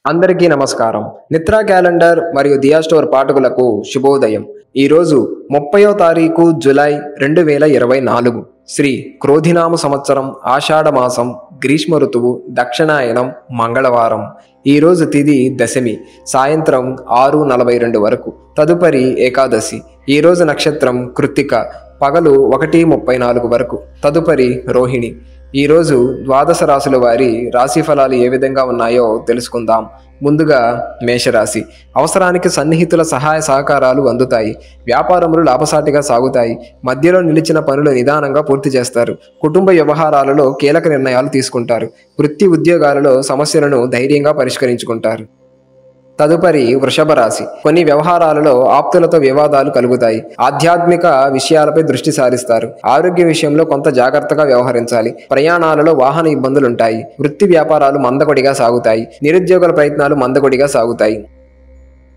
అందరికీ నమస్కారం. నిత్రా క్యాలెండర్ మరియు దియా స్టోర్ పాఠకులకు శుభోదయం. ఈరోజు 30వ తారీఖు జూలై 2024 శ్రీ క్రోధినామ సంవత్సరం ఆషాఢ మాసం గ్రీష్మ ఋతువు దక్షిణాయనం మంగళవారం. ఈరోజు తిథి దశమి సాయంత్రం 6:42 వరకు. తదుపరి ఏకాదశి. ఈరోజు నక్షత్రం కృత్తిక పగలు 1:34 వరకు. తదుపరి రోహిణి. ఈరోజు ద్వాదశ రాశుల వారి రాశి ఫలాలు ఏ విధంగా ఉన్నాయో తెలుసుకుందాం. ముందుగా మేషరాశి. అవసరానికి సన్నిహితుల సహాయ సహకారాలు అందుతాయి. వ్యాపారములు లాభసాటిగా సాగుతాయి. మధ్యలో నిలిచిన పనులు నిదానంగా పూర్తి చేస్తారు. కుటుంబ వ్యవహారాలలో కీలక నిర్ణయాలు తీసుకుంటారు. వృత్తి ఉద్యోగాలలో సమస్యలను ధైర్యంగా పరిష్కరించుకుంటారు. తదుపరి వృషభ రాశి. కొన్ని వ్యవహారాలలో ఆప్తులతో వివాదాలు కలుగుతాయి. ఆధ్యాత్మిక విషయాలపై దృష్టి సారిస్తారు. ఆరోగ్య విషయంలో కొంత జాగ్రత్తగా వ్యవహరించాలి. ప్రయాణాలలో వాహన ఇబ్బందులుంటాయి. వృత్తి వ్యాపారాలు మందకొడిగా సాగుతాయి. నిరుద్యోగుల ప్రయత్నాలు మందకొడిగా సాగుతాయి.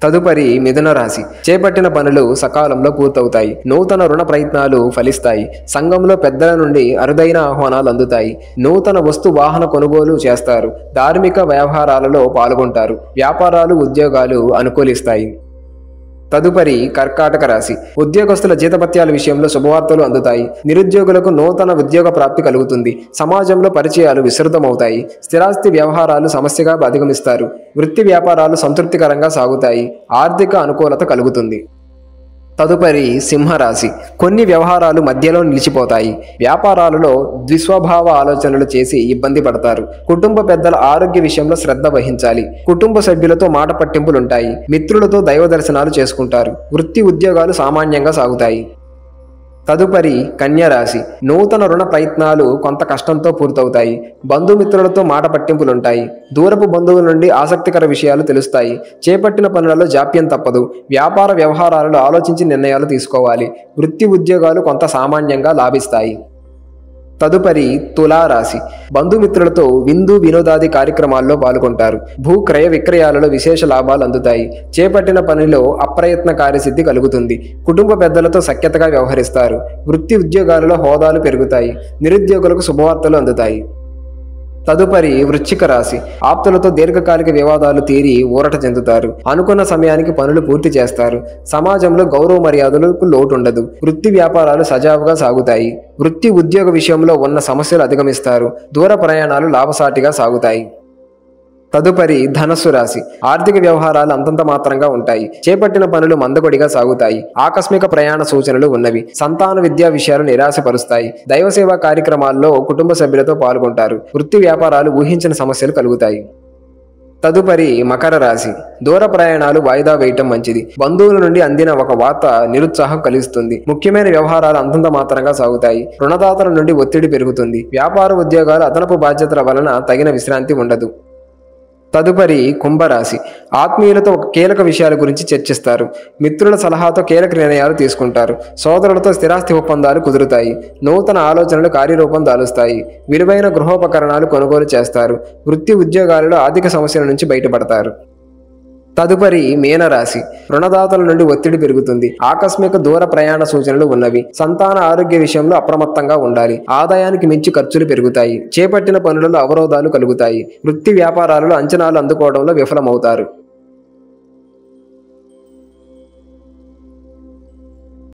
తదుపరి మిథున రాశి. చేపట్టిన పనులు సకాలంలో పూర్తవుతాయి. నూతన రుణ ప్రయత్నాలు ఫలిస్తాయి. సంఘంలో పెద్దల నుండి అరుదైన ఆహ్వానాలు అందుతాయి. నూతన వస్తు వాహన కొనుగోలు చేస్తారు. ధార్మిక వ్యవహారాలలో పాల్గొంటారు. వ్యాపారాలు ఉద్యోగాలు అనుకూలిస్తాయి. తదుపరి కర్కాటక రాశి. ఉద్యోగస్తుల జీతభత్యాల విషయంలో శుభవార్తలు అందుతాయి. నిరుద్యోగులకు నూతన ఉద్యోగ ప్రాప్తి కలుగుతుంది. సమాజంలో పరిచయాలు విస్తృతమవుతాయి. స్థిరాస్తి వ్యవహారాలు సమస్యగా అధిగమిస్తారు. వృత్తి వ్యాపారాలు సంతృప్తికరంగా సాగుతాయి. ఆర్థిక అనుకూలత కలుగుతుంది. తదుపరి సింహరాశి. కొన్ని వ్యవహారాలు మధ్యలో నిలిచిపోతాయి. వ్యాపారాలలో ద్విస్వభావ ఆలోచనలు చేసి ఇబ్బంది పడతారు. కుటుంబ పెద్దల ఆరోగ్య విషయంలో శ్రద్ధ వహించాలి. కుటుంబ సభ్యులతో మాట పట్టింపులుంటాయి. మిత్రులతో దైవ దర్శనాలు చేసుకుంటారు. వృత్తి ఉద్యోగాలు సామాన్యంగా సాగుతాయి. తదుపరి కన్యరాశి. నూతన రుణ ప్రయత్నాలు కొంత కష్టంతో పూర్తవుతాయి. బంధుమిత్రులతో మాట పట్టింపులుంటాయి. దూరపు బంధువుల నుండి ఆసక్తికర విషయాలు తెలుస్తాయి. చేపట్టిన పనులలో జాప్యం తప్పదు. వ్యాపార వ్యవహారాలలో ఆలోచించి నిర్ణయాలు తీసుకోవాలి. వృత్తి ఉద్యోగాలు కొంత సామాన్యంగా లాభిస్తాయి. తదుపరి తులారాశి. బంధుమిత్రులతో విందు వినోదాది కార్యక్రమాల్లో పాల్గొంటారు. భూ క్రయ విక్రయాలలో విశేష లాభాలు అందుతాయి. చేపట్టిన పనిలో అప్రయత్న కార్యసిద్ధి కలుగుతుంది. కుటుంబ పెద్దలతో సఖ్యతగా వ్యవహరిస్తారు. వృత్తి ఉద్యోగాలలో హోదాలు పెరుగుతాయి. నిరుద్యోగులకు శుభవార్తలు అందుతాయి. తదుపరి వృశ్చిక రాశి. ఆప్తులతో దీర్ఘకాలిక వివాదాలు తీరి ఊరట చెందుతారు. అనుకున్న సమయానికి పనులు పూర్తి చేస్తారు. సమాజంలో గౌరవ మర్యాదలకు లోటుండదు. వృత్తి వ్యాపారాలు సజావుగా సాగుతాయి. వృత్తి ఉద్యోగ విషయంలో ఉన్న సమస్యలు అధిగమిస్తారు. దూర ప్రయాణాలు లాభసాటిగా సాగుతాయి. తదుపరి ధనస్సు రాశి. ఆర్థిక వ్యవహారాలు అంతంత మాత్రంగా ఉంటాయి. చేపట్టిన పనులు మందకొడిగా సాగుతాయి. ఆకస్మిక ప్రయాణ సూచనలు ఉన్నవి. సంతాన విద్యా విషయాలు నిరాశపరుస్తాయి. దైవ సేవా కార్యక్రమాల్లో కుటుంబ సభ్యులతో పాల్గొంటారు. వృత్తి వ్యాపారాలు ఊహించిన సమస్యలు కలుగుతాయి. తదుపరి మకర రాశి. దూర ప్రయాణాలు వాయిదా వేయటం మంచిది. బంధువుల నుండి అందిన ఒక వార్త నిరుత్సాహం కలిగిస్తుంది. ముఖ్యమైన వ్యవహారాలు అంతంత మాత్రంగా సాగుతాయి. రుణదాతల నుండి ఒత్తిడి పెరుగుతుంది. వ్యాపార ఉద్యోగాలు అదనపు బాధ్యతల వలన తగిన విశ్రాంతి ఉండదు. తదుపరి కుంభరాశి. ఆత్మీయులతో కీలక విషయాల గురించి చర్చిస్తారు. మిత్రుల సలహాతో కీలక నిర్ణయాలు తీసుకుంటారు. సోదరులతో స్థిరాస్తి ఒప్పందాలు కుదురుతాయి. నూతన ఆలోచనలు కార్యరూపం దాలుస్తాయి. విలువైన గృహోపకరణాలు కొనుగోలు చేస్తారు. వృత్తి ఉద్యోగాలలో ఆర్థిక సమస్యల నుంచి బయటపడతారు. తదుపరి మీనరాశి. రుణదాతల నుండి ఒత్తిడి పెరుగుతుంది. ఆకస్మిక దూర ప్రయాణ సూచనలు ఉన్నవి. సంతాన ఆరోగ్య విషయంలో అప్రమత్తంగా ఉండాలి. ఆదాయానికి మించి ఖర్చులు పెరుగుతాయి. చేపట్టిన పనులలో అవరోధాలు కలుగుతాయి. వృత్తి వ్యాపారాలలో అంచనాలు అందుకోవడంలో విఫలమవుతారు.